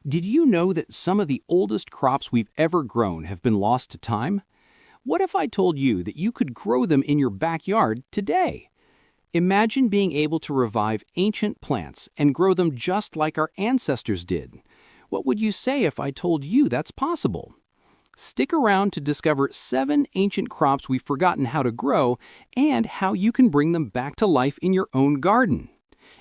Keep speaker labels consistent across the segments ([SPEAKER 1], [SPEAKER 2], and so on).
[SPEAKER 1] Did you know that some of the oldest crops we've ever grown have been lost to time? What if I told you that you could grow them in your backyard today? Imagine being able to revive ancient plants and grow them just like our ancestors did. What would you say if I told you that's possible? Stick around to discover 7 ancient crops we've forgotten how to grow and how you can bring them back to life in your own garden.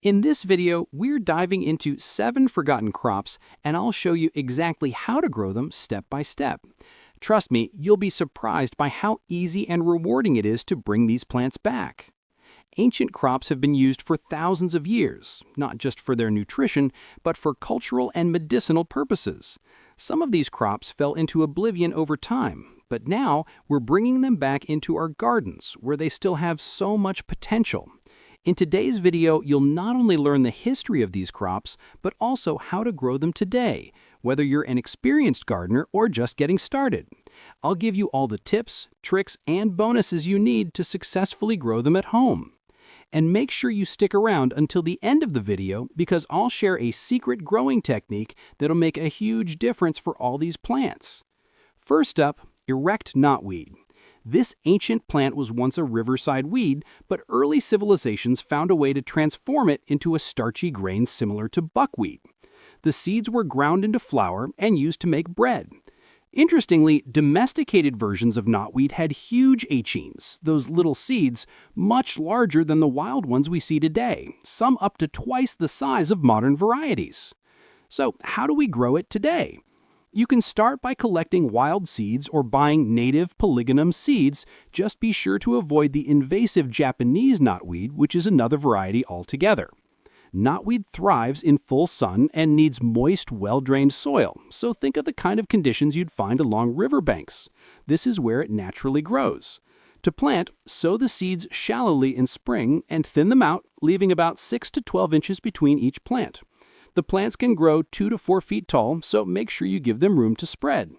[SPEAKER 1] In this video, we're diving into 7 forgotten crops, and I'll show you exactly how to grow them step by step. Trust me, you'll be surprised by how easy and rewarding it is to bring these plants back. Ancient crops have been used for thousands of years, not just for their nutrition, but for cultural and medicinal purposes. Some of these crops fell into oblivion over time, but now we're bringing them back into our gardens, where they still have so much potential. In today's video, you'll not only learn the history of these crops, but also how to grow them today, whether you're an experienced gardener or just getting started. I'll give you all the tips, tricks, and bonuses you need to successfully grow them at home. And make sure you stick around until the end of the video because I'll share a secret growing technique that'll make a huge difference for all these plants. First up, Erect Knotweed. This ancient plant was once a riverside weed, but early civilizations found a way to transform it into a starchy grain similar to buckwheat. The seeds were ground into flour and used to make bread. Interestingly, domesticated versions of knotweed had huge achenes, those little seeds, much larger than the wild ones we see today, some up to twice the size of modern varieties. So, how do we grow it today? You can start by collecting wild seeds or buying native polygonum seeds. Just be sure to avoid the invasive Japanese knotweed, which is another variety altogether. Knotweed thrives in full sun and needs moist, well-drained soil, so think of the kind of conditions you'd find along riverbanks. This is where it naturally grows. To plant, sow the seeds shallowly in spring and thin them out, leaving about 6 to 12 inches between each plant. The plants can grow 2 to 4 feet tall, so make sure you give them room to spread.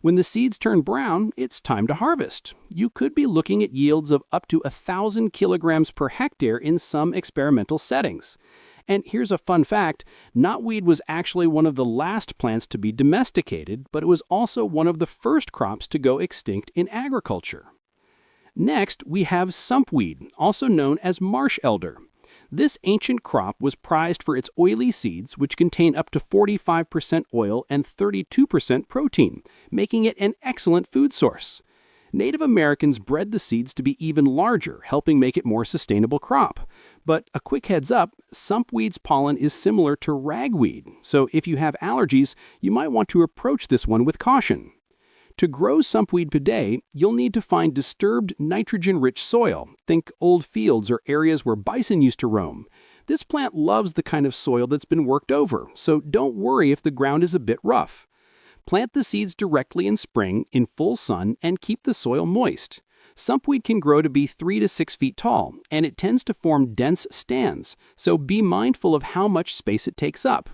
[SPEAKER 1] When the seeds turn brown, it's time to harvest. You could be looking at yields of up to 1,000 kilograms per hectare in some experimental settings. And here's a fun fact, knotweed was actually one of the last plants to be domesticated, but it was also one of the first crops to go extinct in agriculture. Next, we have sumpweed, also known as marsh elder. This ancient crop was prized for its oily seeds, which contain up to 45% oil and 32% protein, making it an excellent food source. Native Americans bred the seeds to be even larger, helping make it a more sustainable crop. But a quick heads up, sumpweed's pollen is similar to ragweed, so if you have allergies, you might want to approach this one with caution. To grow sumpweed today, you'll need to find disturbed nitrogen-rich soil. Think old fields or areas where bison used to roam. This plant loves the kind of soil that's been worked over, so don't worry if the ground is a bit rough. Plant the seeds directly in spring in full sun and keep the soil moist. Sumpweed can grow to be 3 to 6 feet tall, and it tends to form dense stands, so be mindful of how much space it takes up.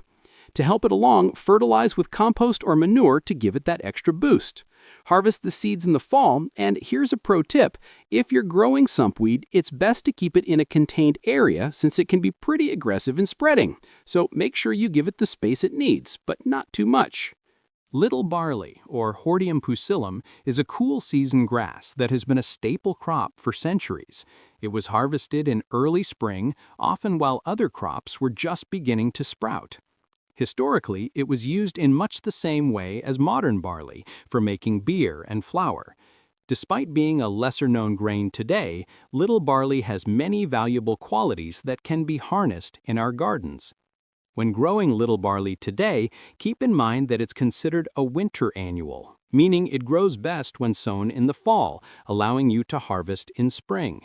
[SPEAKER 1] To help it along, fertilize with compost or manure to give it that extra boost. Harvest the seeds in the fall, and here's a pro tip. If you're growing sumpweed, it's best to keep it in a contained area since it can be pretty aggressive in spreading. So make sure you give it the space it needs, but not too much. Little barley, or Hordeum pusillum, is a cool season grass that has been a staple crop for centuries. It was harvested in early spring, often while other crops were just beginning to sprout. Historically, it was used in much the same way as modern barley for making beer and flour. Despite being a lesser-known grain today, little barley has many valuable qualities that can be harnessed in our gardens. When growing little barley today, keep in mind that it's considered a winter annual, meaning it grows best when sown in the fall, allowing you to harvest in spring.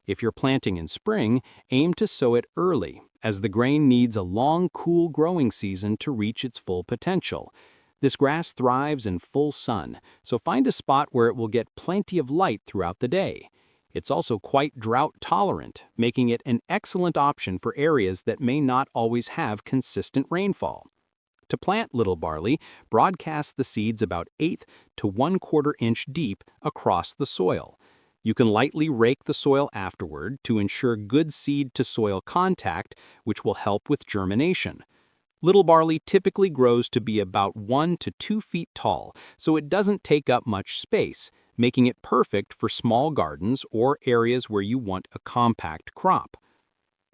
[SPEAKER 1] If you're planting in spring, aim to sow it early, as the grain needs a long, cool growing season to reach its full potential. This grass thrives in full sun, so find a spot where it will get plenty of light throughout the day. It's also quite drought tolerant, making it an excellent option for areas that may not always have consistent rainfall. To plant little barley, broadcast the seeds about 1/8 to 1/4 inch deep across the soil. You can lightly rake the soil afterward to ensure good seed-to-soil contact, which will help with germination. Little barley typically grows to be about 1 to 2 feet tall, so it doesn't take up much space, making it perfect for small gardens or areas where you want a compact crop.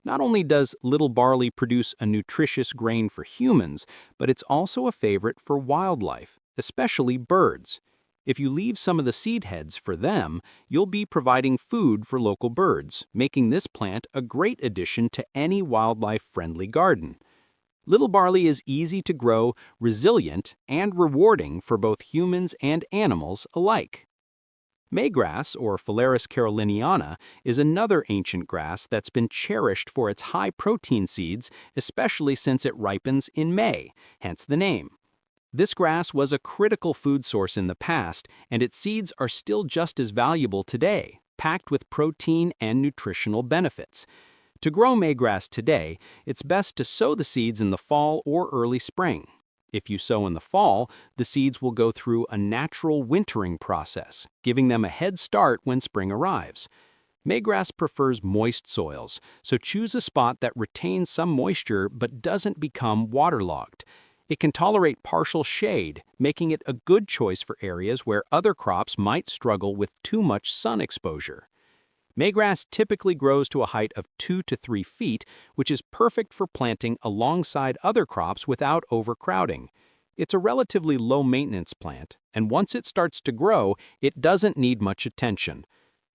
[SPEAKER 1] Not only does little barley produce a nutritious grain for humans, but it's also a favorite for wildlife, especially birds. If you leave some of the seed heads for them, you'll be providing food for local birds, making this plant a great addition to any wildlife-friendly garden. Little barley is easy to grow, resilient, and rewarding for both humans and animals alike. Maygrass, or Phalaris caroliniana, is another ancient grass that's been cherished for its high protein seeds, especially since it ripens in May, hence the name. This grass was a critical food source in the past, and its seeds are still just as valuable today, packed with protein and nutritional benefits. To grow maygrass today, it's best to sow the seeds in the fall or early spring. If you sow in the fall, the seeds will go through a natural wintering process, giving them a head start when spring arrives. Maygrass prefers moist soils, so choose a spot that retains some moisture but doesn't become waterlogged. It can tolerate partial shade, making it a good choice for areas where other crops might struggle with too much sun exposure. Maygrass typically grows to a height of 2 to 3 feet, which is perfect for planting alongside other crops without overcrowding. It's a relatively low-maintenance plant, and once it starts to grow, it doesn't need much attention.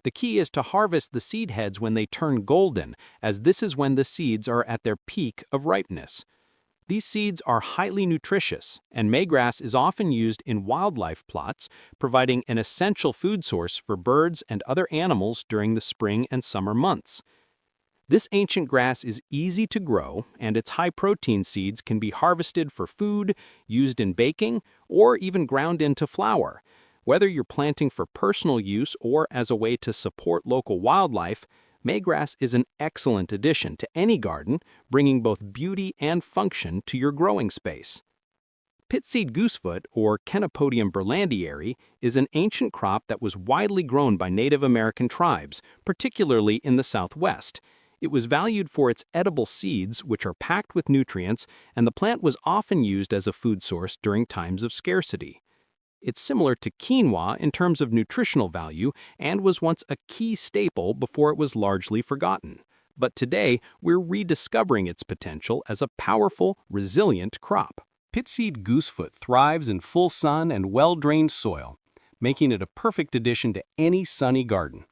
[SPEAKER 1] The key is to harvest the seed heads when they turn golden, as this is when the seeds are at their peak of ripeness. These seeds are highly nutritious, and maygrass is often used in wildlife plots, providing an essential food source for birds and other animals during the spring and summer months. This ancient grass is easy to grow, and its high-protein seeds can be harvested for food, used in baking, or even ground into flour. Whether you're planting for personal use or as a way to support local wildlife, maygrass is an excellent addition to any garden, bringing both beauty and function to your growing space. Pitseed goosefoot, or Chenopodium berlandieri, is an ancient crop that was widely grown by Native American tribes, particularly in the Southwest. It was valued for its edible seeds, which are packed with nutrients, and the plant was often used as a food source during times of scarcity. It's similar to quinoa in terms of nutritional value and was once a key staple before it was largely forgotten. But today, we're rediscovering its potential as a powerful, resilient crop. Pitseed goosefoot thrives in full sun and well-drained soil, making it a perfect addition to any sunny garden.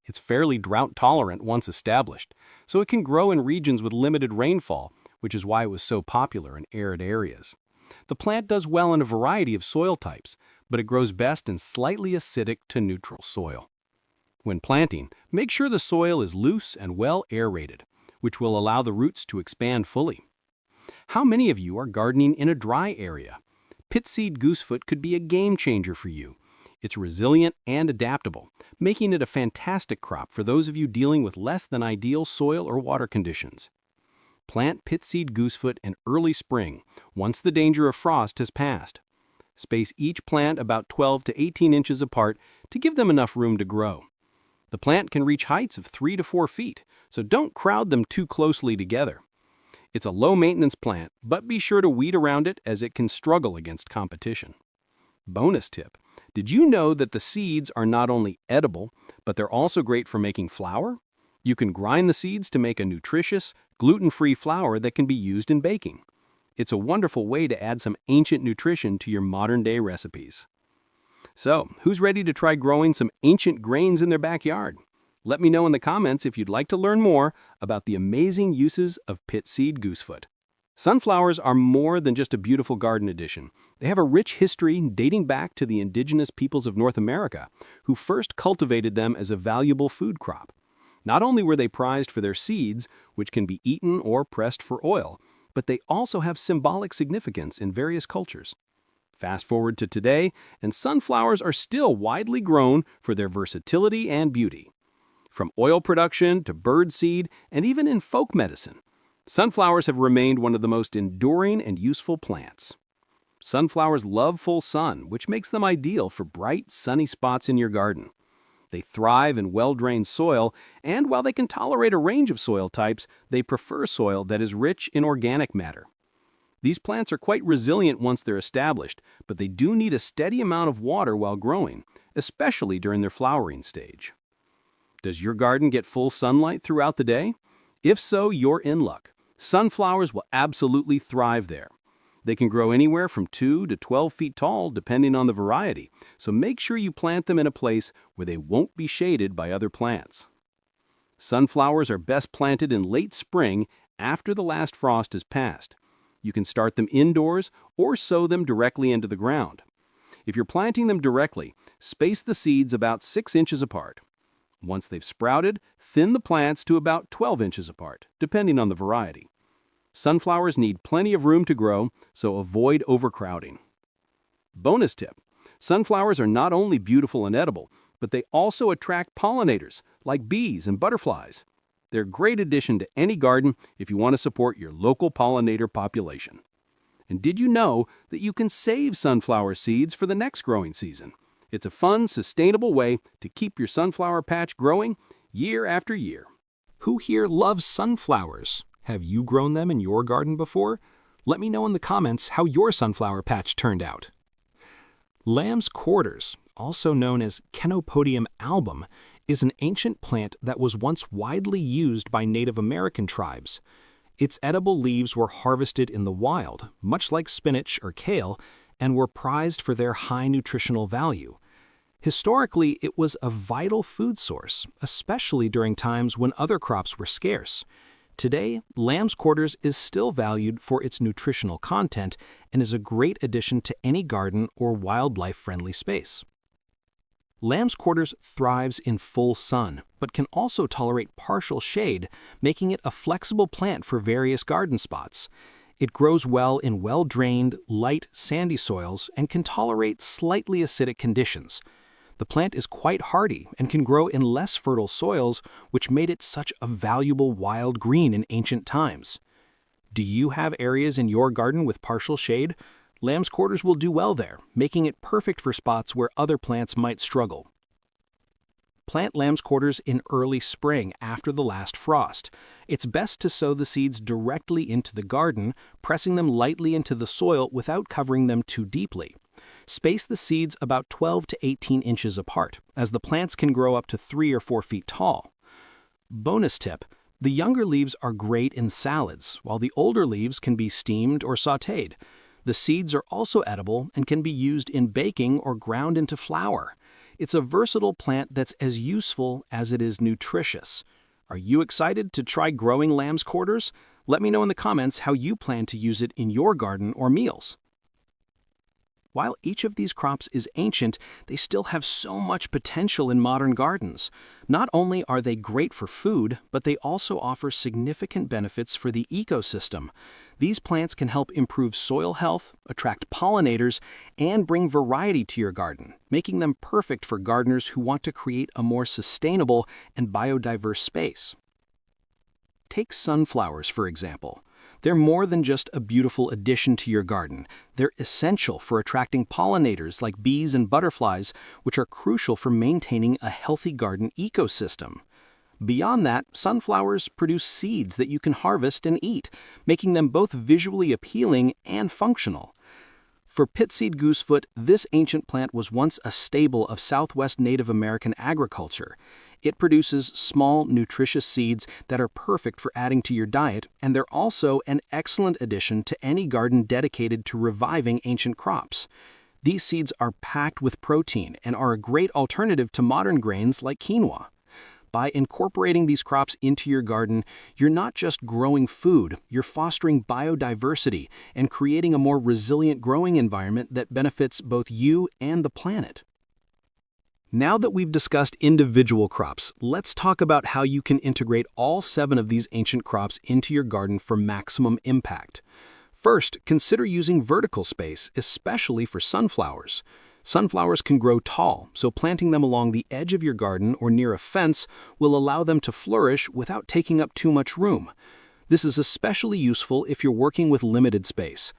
[SPEAKER 1] It's fairly drought-tolerant once established, so it can grow in regions with limited rainfall, which is why it was so popular in arid areas. The plant does well in a variety of soil types, but it grows best in slightly acidic to neutral soil. When planting, make sure the soil is loose and well aerated, which will allow the roots to expand fully. How many of you are gardening in a dry area? Pitseed goosefoot could be a game changer for you. It's resilient and adaptable, making it a fantastic crop for those of you dealing with less than ideal soil or water conditions. Plant pitseed goosefoot in early spring, once the danger of frost has passed. Space each plant about 12 to 18 inches apart to give them enough room to grow. The plant can reach heights of 3 to 4 feet, so don't crowd them too closely together. It's a low-maintenance plant, but be sure to weed around it as it can struggle against competition. Bonus tip: did you know that the seeds are not only edible, but they're also great for making flour? You can grind the seeds to make a nutritious, gluten-free flour that can be used in baking. It's a wonderful way to add some ancient nutrition to your modern-day recipes. So, who's ready to try growing some ancient grains in their backyard? Let me know in the comments if you'd like to learn more about the amazing uses of pitseed goosefoot. Sunflowers are more than just a beautiful garden addition. They have a rich history dating back to the indigenous peoples of North America, who first cultivated them as a valuable food crop. Not only were they prized for their seeds, which can be eaten or pressed for oil, but they also have symbolic significance in various cultures. Fast forward to today, and sunflowers are still widely grown for their versatility and beauty. From oil production to bird seed, and even in folk medicine, sunflowers have remained one of the most enduring and useful plants. Sunflowers love full sun, which makes them ideal for bright, sunny spots in your garden. They thrive in well-drained soil, and while they can tolerate a range of soil types, they prefer soil that is rich in organic matter. These plants are quite resilient once they're established, but they do need a steady amount of water while growing, especially during their flowering stage. Does your garden get full sunlight throughout the day? If so, you're in luck. Sunflowers will absolutely thrive there. They can grow anywhere from 2 to 12 feet tall depending on the variety, so make sure you plant them in a place where they won't be shaded by other plants. Sunflowers are best planted in late spring after the last frost has passed. You can start them indoors or sow them directly into the ground. If you're planting them directly, space the seeds about 6 inches apart. Once they've sprouted, thin the plants to about 12 inches apart, depending on the variety. Sunflowers need plenty of room to grow, so avoid overcrowding. Bonus tip: sunflowers are not only beautiful and edible, but they also attract pollinators, like bees and butterflies. They're a great addition to any garden if you want to support your local pollinator population. And did you know that you can save sunflower seeds for the next growing season? It's a fun, sustainable way to keep your sunflower patch growing year after year. Who here loves sunflowers? Have you grown them in your garden before? Let me know in the comments how your sunflower patch turned out. Lamb's quarters, also known as Chenopodium album, is an ancient plant that was once widely used by Native American tribes. Its edible leaves were harvested in the wild, much like spinach or kale, and were prized for their high nutritional value. Historically, it was a vital food source, especially during times when other crops were scarce. Today, lamb's quarters is still valued for its nutritional content and is a great addition to any garden or wildlife-friendly space. Lamb's quarters thrives in full sun, but can also tolerate partial shade, making it a flexible plant for various garden spots. It grows well in well-drained, light, sandy soils and can tolerate slightly acidic conditions. The plant is quite hardy and can grow in less fertile soils, which made it such a valuable wild green in ancient times. Do you have areas in your garden with partial shade? Lamb's quarters will do well there, making it perfect for spots where other plants might struggle. Plant lamb's quarters in early spring after the last frost. It's best to sow the seeds directly into the garden, pressing them lightly into the soil without covering them too deeply. Space the seeds about 12 to 18 inches apart, as the plants can grow up to 3 or 4 feet tall. Bonus tip: the younger leaves are great in salads, while the older leaves can be steamed or sautéed. The seeds are also edible and can be used in baking or ground into flour. It's a versatile plant that's as useful as it is nutritious. Are you excited to try growing lamb's quarters? Let me know in the comments how you plan to use it in your garden or meals. While each of these crops is ancient, they still have so much potential in modern gardens. Not only are they great for food, but they also offer significant benefits for the ecosystem. These plants can help improve soil health, attract pollinators, and bring variety to your garden, making them perfect for gardeners who want to create a more sustainable and biodiverse space. Take sunflowers, for example. They're more than just a beautiful addition to your garden. They're essential for attracting pollinators like bees and butterflies, which are crucial for maintaining a healthy garden ecosystem. Beyond that, sunflowers produce seeds that you can harvest and eat, making them both visually appealing and functional. For Pitseed Goosefoot, this ancient plant was once a staple of Southwest Native American agriculture. It produces small, nutritious seeds that are perfect for adding to your diet, and they're also an excellent addition to any garden dedicated to reviving ancient crops. These seeds are packed with protein and are a great alternative to modern grains like quinoa. By incorporating these crops into your garden, you're not just growing food, you're fostering biodiversity and creating a more resilient growing environment that benefits both you and the planet. Now that we've discussed individual crops, let's talk about how you can integrate all 7 of these ancient crops into your garden for maximum impact. First, consider using vertical space, especially for sunflowers. Sunflowers can grow tall, so planting them along the edge of your garden or near a fence will allow them to flourish without taking up too much room. This is especially useful if you're working with limited space.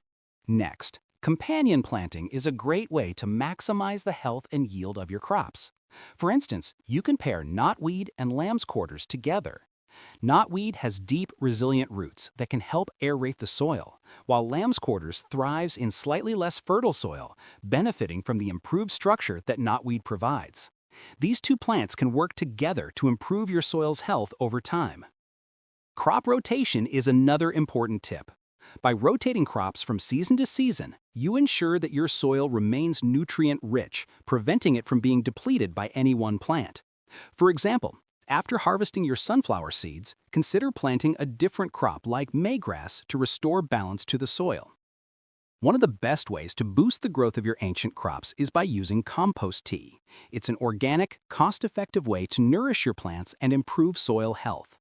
[SPEAKER 2] Next, companion planting is a great way to maximize the health and yield of your crops. For instance, you can pair knotweed and lamb's quarters together. Knotweed has deep, resilient roots that can help aerate the soil, while lamb's quarters thrives in slightly less fertile soil, benefiting from the improved structure that knotweed provides. These two plants can work together to improve your soil's health over time. Crop rotation is another important tip. By rotating crops from season to season, you ensure that your soil remains nutrient-rich, preventing it from being depleted by any one plant. For example, after harvesting your sunflower seeds, consider planting a different crop like maygrass to restore balance to the soil. One of the best ways to boost the growth of your ancient crops is by using compost tea. It's an organic, cost-effective way to nourish your plants and improve soil health.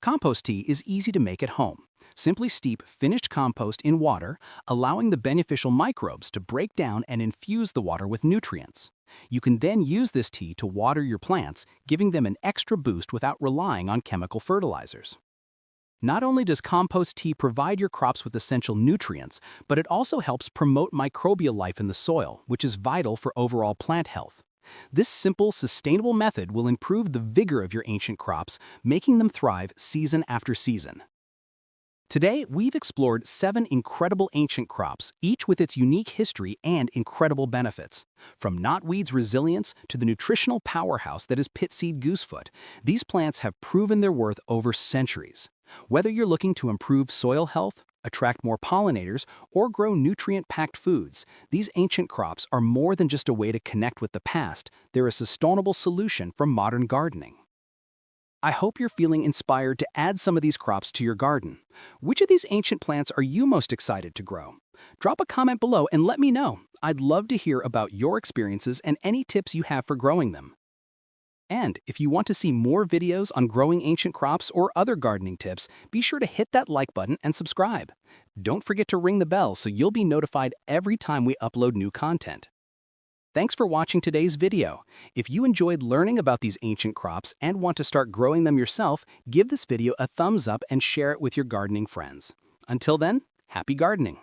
[SPEAKER 2] Compost tea is easy to make at home. Simply steep finished compost in water, allowing the beneficial microbes to break down and infuse the water with nutrients. You can then use this tea to water your plants, giving them an extra boost without relying on chemical fertilizers. Not only does compost tea provide your crops with essential nutrients, but it also helps promote microbial life in the soil, which is vital for overall plant health. This simple, sustainable method will improve the vigor of your ancient crops, making them thrive season after season. Today, we've explored 7 incredible ancient crops, each with its unique history and incredible benefits. From knotweed's resilience to the nutritional powerhouse that is Pitseed Goosefoot, these plants have proven their worth over centuries. Whether you're looking to improve soil health, attract more pollinators, or grow nutrient-packed foods, these ancient crops are more than just a way to connect with the past. They're a sustainable solution for modern gardening. I hope you're feeling inspired to add some of these crops to your garden. Which of these ancient plants are you most excited to grow? Drop a comment below and let me know. I'd love to hear about your experiences and any tips you have for growing them. And if you want to see more videos on growing ancient crops or other gardening tips, be sure to hit that like button and subscribe. Don't forget to ring the bell so you'll be notified every time we upload new content. Thanks for watching today's video. If you enjoyed learning about these ancient crops and want to start growing them yourself, give this video a thumbs up and share it with your gardening friends. Until then, happy gardening!